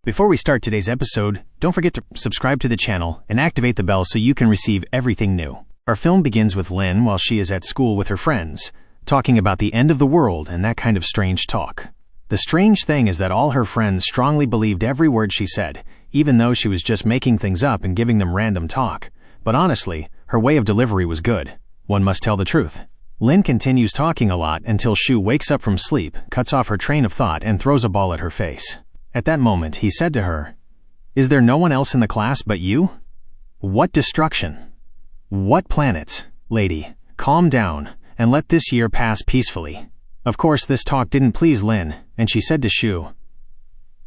Before we start today's episode, don't forget to subscribe to the channel and activate the bell so you can receive everything new. Our film begins with Lynn while she is at school with her friends, talking about the end of the world and that kind of strange talk. The strange thing is that all her friends strongly believed every word she said, even though she was just making things up and giving them random talk. But honestly, her way of delivery was good. One must tell the truth. Lynn continues talking a lot until Shu wakes up from sleep, cuts off her train of thought, and throws a ball at her face. At that moment, he said to her, "Is there no one else in the class but you? What destruction? What planets? Lady, calm down, and let this year pass peacefully." Of course, this talk didn't please Lynn, and she said to Shu,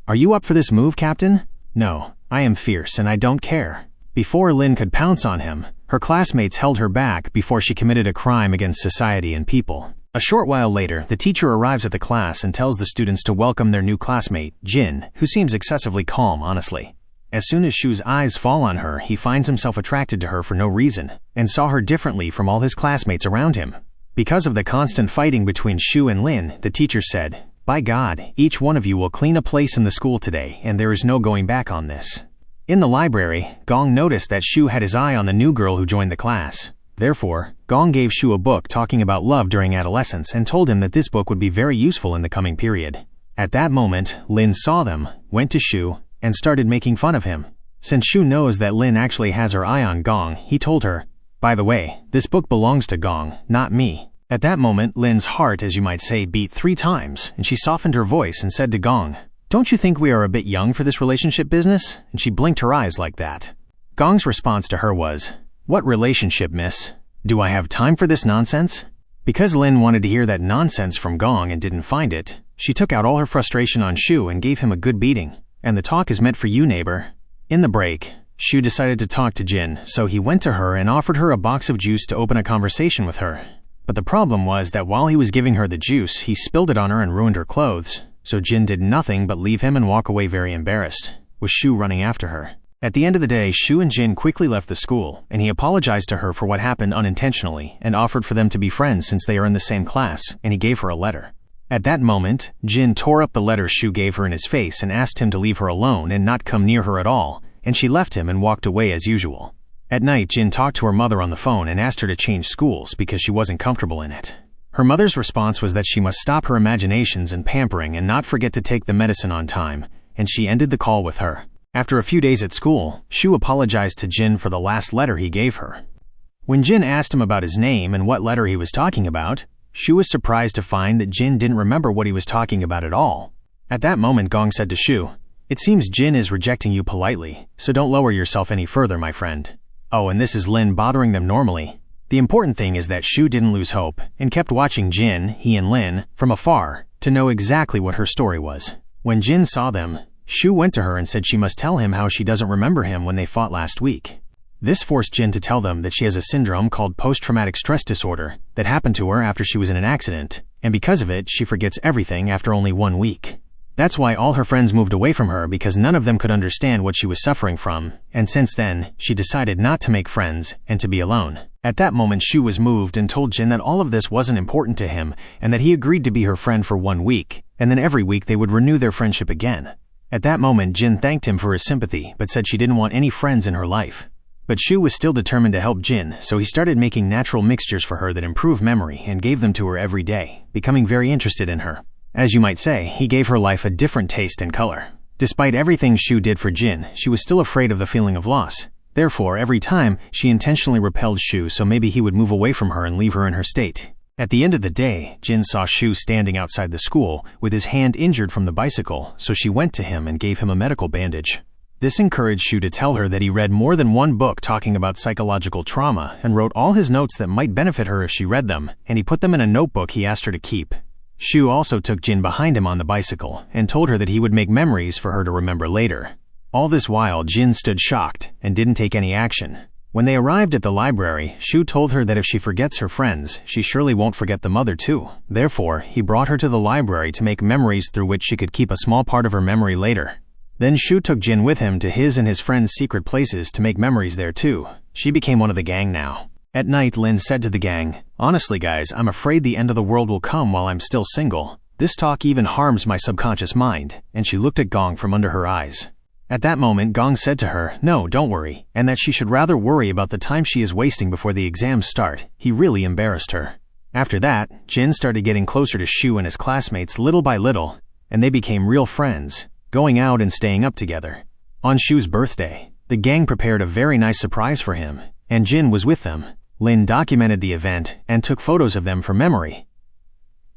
"Are you up for this move, Captain?" "No, I am fierce and I don't care." Before Lynn could pounce on him, her classmates held her back before she committed a crime against society and people. A short while later, the teacher arrives at the class and tells the students to welcome their new classmate, Jin, who seems excessively calm, honestly. As soon as Shu's eyes fall on her, he finds himself attracted to her for no reason, and saw her differently from all his classmates around him. Because of the constant fighting between Shu and Lynn, the teacher said, "By God, each one of you will clean a place in the school today, and there is no going back on this." In the library, Gong noticed that Shu had his eye on the new girl who joined the class. Therefore, Gong gave Shu a book talking about love during adolescence and told him that this book would be very useful in the coming period. At that moment, Lin saw them, went to Shu, and started making fun of him. Since Shu knows that Lin actually has her eye on Gong, he told her, "By the way, this book belongs to Gong, not me." At that moment, Lin's heart, as you might say, beat 3 times, and she softened her voice and said to Gong, "Don't you think we are a bit young for this relationship business?" And she blinked her eyes like that. Gong's response to her was, "What relationship, miss? Do I have time for this nonsense?" Because Lin wanted to hear that nonsense from Gong and didn't find it, she took out all her frustration on Shu and gave him a good beating. And the talk is meant for you, neighbor. In the break, Shu decided to talk to Jin, so he went to her and offered her a box of juice to open a conversation with her. But the problem was that while he was giving her the juice, he spilled it on her and ruined her clothes. So Jin did nothing but leave him and walk away very embarrassed, with Shu running after her. At the end of the day, Shu and Jin quickly left the school, and he apologized to her for what happened unintentionally and offered for them to be friends since they are in the same class, and he gave her a letter. At that moment, Jin tore up the letter Shu gave her in his face and asked him to leave her alone and not come near her at all, and she left him and walked away as usual. At night, Jin talked to her mother on the phone and asked her to change schools because she wasn't comfortable in it. Her mother's response was that she must stop her imaginations and pampering and not forget to take the medicine on time, and she ended the call with her. After a few days at school, Shu apologized to Jin for the last letter he gave her. When Jin asked him about his name and what letter he was talking about, Shu was surprised to find that Jin didn't remember what he was talking about at all. At that moment, Gong said to Shu, "It seems Jin is rejecting you politely, so don't lower yourself any further, my friend." Oh, and this is Lin bothering them normally. The important thing is that Shu didn't lose hope and kept watching Jin, he and Lin, from afar to know exactly what her story was. When Jin saw them, Shu went to her and said she must tell him how she doesn't remember him when they fought last week. This forced Jin to tell them that she has a syndrome called post-traumatic stress disorder that happened to her after she was in an accident, and because of it, she forgets everything after only 1 week. That's why all her friends moved away from her because none of them could understand what she was suffering from, and since then, she decided not to make friends and to be alone. At that moment, Shu was moved and told Jin that all of this wasn't important to him and that he agreed to be her friend for 1 week, and then every week they would renew their friendship again. At that moment, Jin thanked him for his sympathy but said she didn't want any friends in her life. But Shu was still determined to help Jin, so he started making natural mixtures for her that improved memory and gave them to her every day, becoming very interested in her. As you might say, he gave her life a different taste and color. Despite everything Shu did for Jin, she was still afraid of the feeling of loss. Therefore, every time, she intentionally repelled Shu so maybe he would move away from her and leave her in her state. At the end of the day, Jin saw Shu standing outside the school with his hand injured from the bicycle, so she went to him and gave him a medical bandage. This encouraged Shu to tell her that he read more than one book talking about psychological trauma and wrote all his notes that might benefit her if she read them, and he put them in a notebook he asked her to keep. Shu also took Jin behind him on the bicycle and told her that he would make memories for her to remember later. All this while, Jin stood shocked and didn't take any action. When they arrived at the library, Shu told her that if she forgets her friends, she surely won't forget the mother too. Therefore, he brought her to the library to make memories through which she could keep a small part of her memory later. Then Shu took Jin with him to his and his friends' secret places to make memories there too. She became one of the gang now. At night, Lin said to the gang, "Honestly guys, I'm afraid the end of the world will come while I'm still single. This talk even harms my subconscious mind," and she looked at Gong from under her eyes. At that moment, Gong said to her, "No, don't worry," and that she should rather worry about the time she is wasting before the exams start. He really embarrassed her. After that, Jin started getting closer to Shu and his classmates little by little, and they became real friends, going out and staying up together. On Shu's birthday, the gang prepared a very nice surprise for him, and Jin was with them. Lin documented the event and took photos of them for memory.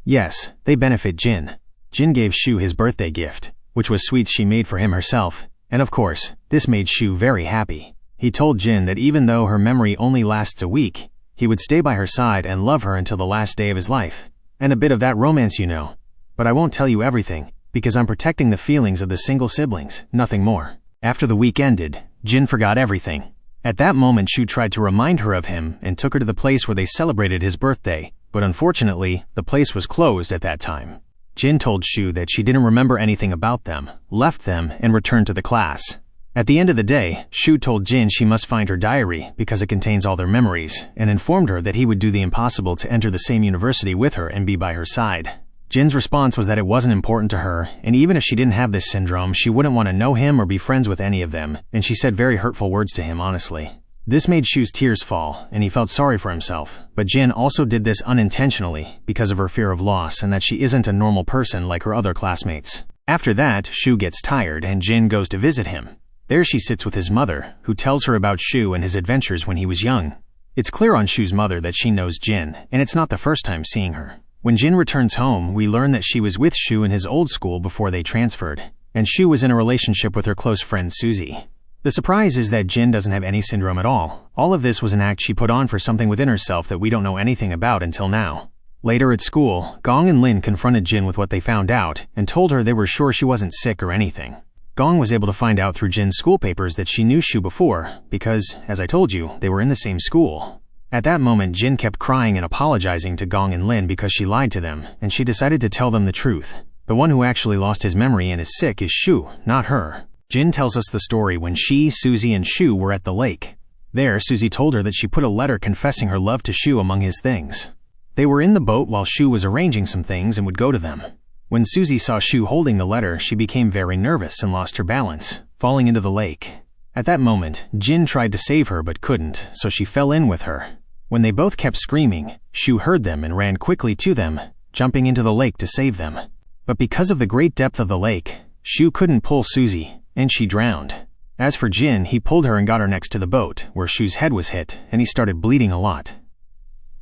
Yes, they benefit Jin. Jin gave Shu his birthday gift, which was sweets she made for him herself, and of course, this made Shu very happy. He told Jin that even though her memory only lasts a week, he would stay by her side and love her until the last day of his life. And a bit of that romance, you know. But I won't tell you everything, because I'm protecting the feelings of the single siblings, nothing more. After the week ended, Jin forgot everything. At that moment, Shu tried to remind her of him and took her to the place where they celebrated his birthday, but unfortunately, the place was closed at that time. Jin told Shu that she didn't remember anything about them, left them, and returned to the class. At the end of the day, Shu told Jin she must find her diary because it contains all their memories, and informed her that he would do the impossible to enter the same university with her and be by her side. Jin's response was that it wasn't important to her, and even if she didn't have this syndrome, she wouldn't want to know him or be friends with any of them, and she said very hurtful words to him honestly. This made Shu's tears fall, and he felt sorry for himself, but Jin also did this unintentionally because of her fear of loss and that she isn't a normal person like her other classmates. After that, Shu gets tired and Jin goes to visit him. There she sits with his mother, who tells her about Shu and his adventures when he was young. It's clear on Shu's mother that she knows Jin, and it's not the first time seeing her. When Jin returns home, we learn that she was with Shu in his old school before they transferred, and Shu was in a relationship with her close friend Suzy. The surprise is that Jin doesn't have any syndrome at all. All of this was an act she put on for something within herself that we don't know anything about until now. Later at school, Gong and Lin confronted Jin with what they found out and told her they were sure she wasn't sick or anything. Gong was able to find out through Jin's school papers that she knew Shu before because, as I told you, they were in the same school. At that moment, Jin kept crying and apologizing to Gong and Lin because she lied to them, and she decided to tell them the truth. The one who actually lost his memory and is sick is Shu, not her. Jin tells us the story when she, Suzy, and Shu were at the lake. There, Suzy told her that she put a letter confessing her love to Shu among his things. They were in the boat while Shu was arranging some things and would go to them. When Suzy saw Shu holding the letter, she became very nervous and lost her balance, falling into the lake. At that moment, Jin tried to save her but couldn't, so she fell in with her. When they both kept screaming, Shu heard them and ran quickly to them, jumping into the lake to save them. But because of the great depth of the lake, Shu couldn't pull Suzy, and she drowned. As for Jin, he pulled her and got her next to the boat, where Shu's head was hit, and he started bleeding a lot.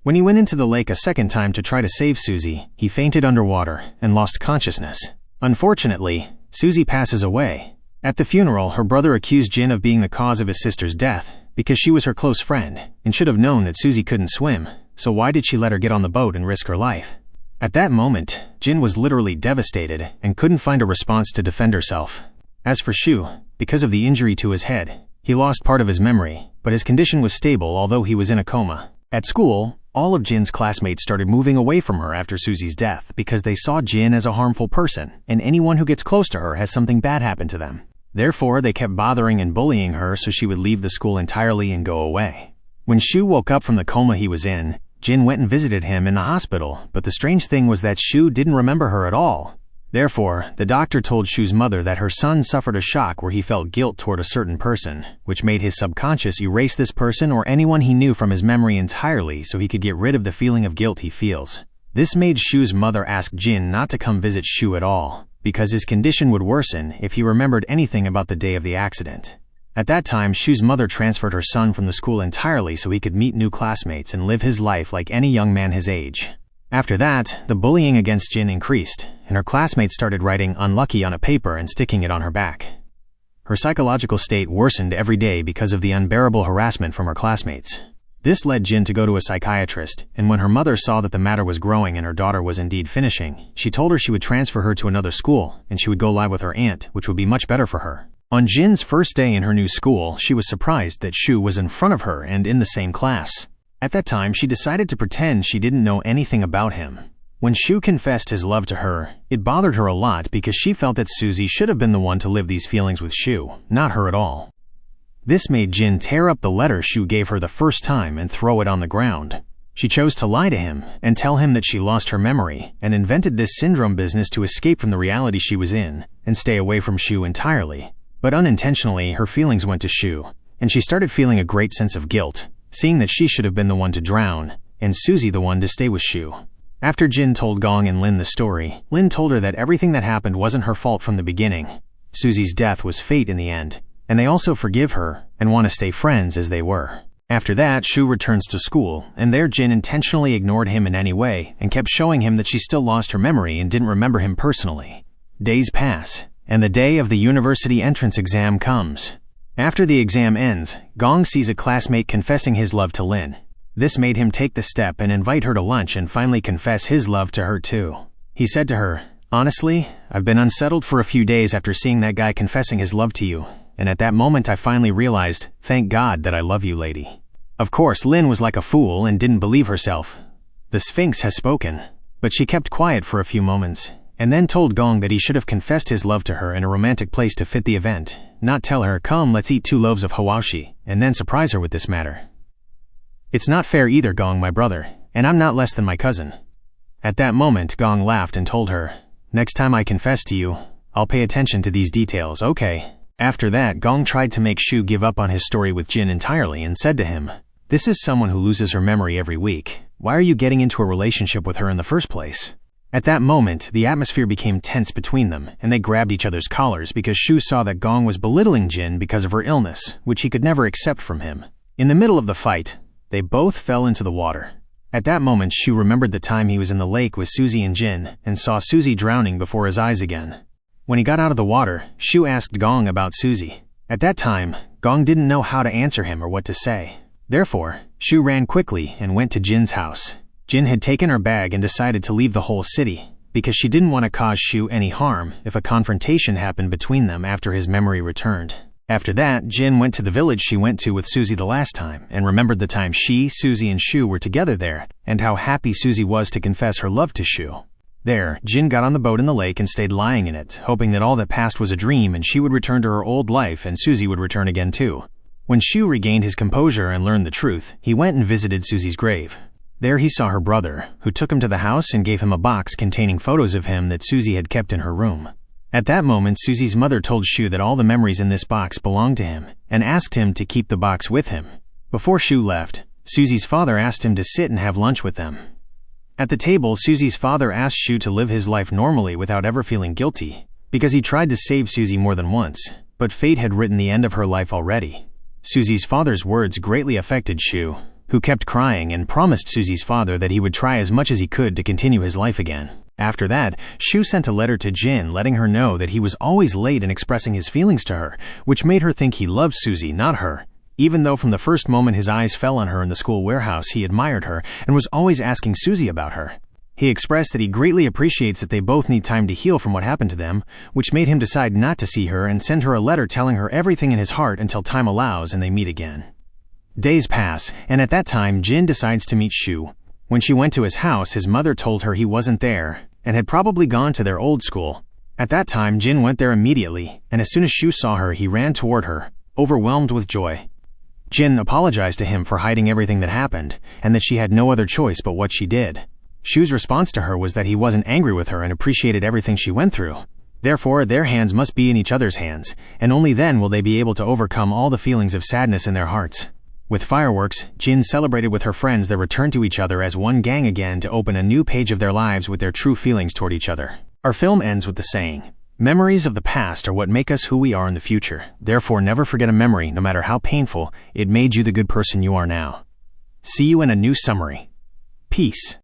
When he went into the lake a second time to try to save Suzy, he fainted underwater and lost consciousness. Unfortunately, Suzy passes away. At the funeral, her brother accused Jin of being the cause of his sister's death, because she was her close friend, and should have known that Suzy couldn't swim, so why did she let her get on the boat and risk her life? At that moment, Jin was literally devastated and couldn't find a response to defend herself. As for Shu, because of the injury to his head, he lost part of his memory, but his condition was stable although he was in a coma. At school, all of Jin's classmates started moving away from her after Suzy's death because they saw Jin as a harmful person, and anyone who gets close to her has something bad happen to them. Therefore, they kept bothering and bullying her so she would leave the school entirely and go away. When Shu woke up from the coma he was in, Jin went and visited him in the hospital, but the strange thing was that Shu didn't remember her at all. Therefore, the doctor told Shu's mother that her son suffered a shock where he felt guilt toward a certain person, which made his subconscious erase this person or anyone he knew from his memory entirely so he could get rid of the feeling of guilt he feels. This made Shu's mother ask Jin not to come visit Shu at all, because his condition would worsen if he remembered anything about the day of the accident. At that time, Shu's mother transferred her son from the school entirely so he could meet new classmates and live his life like any young man his age. After that, the bullying against Jin increased, and her classmates started writing "unlucky" on a paper and sticking it on her back. Her psychological state worsened every day because of the unbearable harassment from her classmates. This led Jin to go to a psychiatrist, and when her mother saw that the matter was growing and her daughter was indeed finishing, she told her she would transfer her to another school, and she would go live with her aunt, which would be much better for her. On Jin's first day in her new school, she was surprised that Shu was in front of her and in the same class. At that time, she decided to pretend she didn't know anything about him. When Shu confessed his love to her, it bothered her a lot because she felt that Suzy should have been the one to live these feelings with Shu, not her at all. This made Jin tear up the letter Shu gave her the first time and throw it on the ground. She chose to lie to him and tell him that she lost her memory and invented this syndrome business to escape from the reality she was in and stay away from Shu entirely. But unintentionally, her feelings went to Shu, and she started feeling a great sense of guilt, seeing that she should have been the one to drown and Suzy the one to stay with Shu. After Jin told Gong and Lin the story, Lin told her that everything that happened wasn't her fault from the beginning. Suzy's death was fate in the end, and they also forgive her and want to stay friends as they were. After that, Shu returns to school, and there Jin intentionally ignored him in any way and kept showing him that she still lost her memory and didn't remember him personally. Days pass, and the day of the university entrance exam comes. After the exam ends, Gong sees a classmate confessing his love to Lin. This made him take the step and invite her to lunch and finally confess his love to her too. He said to her, "Honestly, I've been unsettled for a few days after seeing that guy confessing his love to you. And at that moment I finally realized, thank God that I love you, lady." Of course, Lin was like a fool and didn't believe herself. The Sphinx has spoken. But she kept quiet for a few moments, and then told Gong that he should have confessed his love to her in a romantic place to fit the event, not tell her, "Come, let's eat 2 loaves of hawashi," and then surprise her with this matter. "It's not fair either, Gong, my brother, and I'm not less than my cousin." At that moment, Gong laughed and told her, "Next time I confess to you, I'll pay attention to these details, okay?" After that, Gong tried to make Shu give up on his story with Jin entirely and said to him, "This is someone who loses her memory every week. Why are you getting into a relationship with her in the first place?" At that moment, the atmosphere became tense between them, and they grabbed each other's collars because Shu saw that Gong was belittling Jin because of her illness, which he could never accept from him. In the middle of the fight, they both fell into the water. At that moment, Shu remembered the time he was in the lake with Suzy and Jin and saw Suzy drowning before his eyes again. When he got out of the water, Shu asked Gong about Suzy. At that time, Gong didn't know how to answer him or what to say. Therefore, Shu ran quickly and went to Jin's house. Jin had taken her bag and decided to leave the whole city because she didn't want to cause Shu any harm if a confrontation happened between them after his memory returned. After that, Jin went to the village she went to with Suzy the last time and remembered the time she, Suzy, and Shu were together there and how happy Suzy was to confess her love to Shu. There, Jin got on the boat in the lake and stayed lying in it, hoping that all that passed was a dream and she would return to her old life and Suzy would return again too. When Shu regained his composure and learned the truth, he went and visited Suzy's grave. There he saw her brother, who took him to the house and gave him a box containing photos of him that Suzy had kept in her room. At that moment, Suzy's mother told Shu that all the memories in this box belonged to him and asked him to keep the box with him. Before Shu left, Suzy's father asked him to sit and have lunch with them. At the table, Suzy's father asked Shu to live his life normally without ever feeling guilty, because he tried to save Suzy more than once, but fate had written the end of her life already. Suzy's father's words greatly affected Shu, who kept crying and promised Suzy's father that he would try as much as he could to continue his life again. After that, Shu sent a letter to Jin letting her know that he was always late in expressing his feelings to her, which made her think he loved Suzy, not her. Even though from the first moment his eyes fell on her in the school warehouse, he admired her and was always asking Suzy about her. He expressed that he greatly appreciates that they both need time to heal from what happened to them, which made him decide not to see her and send her a letter telling her everything in his heart until time allows and they meet again. Days pass, and at that time Jin decides to meet Shu. When she went to his house, his mother told her he wasn't there and had probably gone to their old school. At that time, Jin went there immediately, and as soon as Shu saw her, he ran toward her, overwhelmed with joy. Jin apologized to him for hiding everything that happened, and that she had no other choice but what she did. Shu's response to her was that he wasn't angry with her and appreciated everything she went through. Therefore, their hands must be in each other's hands, and only then will they be able to overcome all the feelings of sadness in their hearts. With fireworks, Jin celebrated with her friends their return to each other as one gang again to open a new page of their lives with their true feelings toward each other. Our film ends with the saying, "Memories of the past are what make us who we are in the future. Therefore, never forget a memory, no matter how painful, it made you the good person you are now." See you in a new summary. Peace.